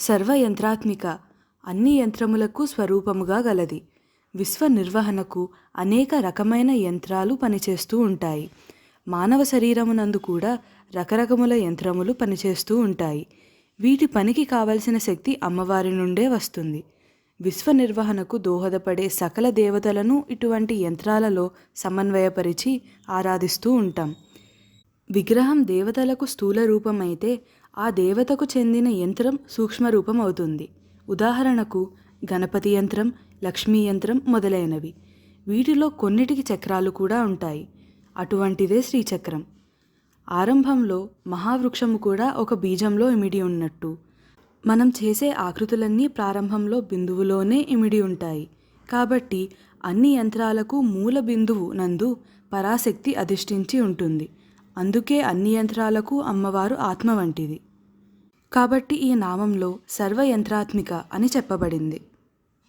సర్వయంత్రాత్మిక, అన్ని యంత్రములకు స్వరూపముగా గలది. విశ్వ నిర్వహణకు అనేక రకమైన యంత్రాలు పనిచేస్తూ ఉంటాయి. మానవ శరీరమునందు కూడా రకరకముల యంత్రములు పనిచేస్తూ ఉంటాయి. వీటి పనికి కావలసిన శక్తి అమ్మవారి నుండే వస్తుంది. విశ్వ నిర్వహణకు దోహదపడే సకల దేవతలను ఇటువంటి యంత్రాలలో సమన్వయపరిచి ఆరాధిస్తూ ఉంటాం. విగ్రహం దేవతలకు స్థూల రూపమైతే ఆ దేవతకు చెందిన యంత్రం సూక్ష్మ రూపం అవుతుంది. ఉదాహరణకు గణపతి యంత్రం, లక్ష్మీ యంత్రం మొదలైనవి. వీటిలో కొన్నిటికి చక్రాలు కూడా ఉంటాయి. అటువంటిదే శ్రీచక్రం. ఆరంభంలో మహావృక్షము కూడా ఒక బీజంలో ఇమిడి ఉన్నట్టు మనం చేసే ఆకృతులన్నీ ప్రారంభంలో బిందువులోనే ఇమిడి ఉంటాయి. కాబట్టి అన్ని యంత్రాలకు మూల బిందువు నందు పరాశక్తి అధిష్ఠించి ఉంటుంది. అందుకే అన్ని యంత్రాలకు అమ్మవారు ఆత్మ వంటిది. కాబట్టి ఈ నామంలో సర్వయంత్రాత్మిక అని చెప్పబడింది.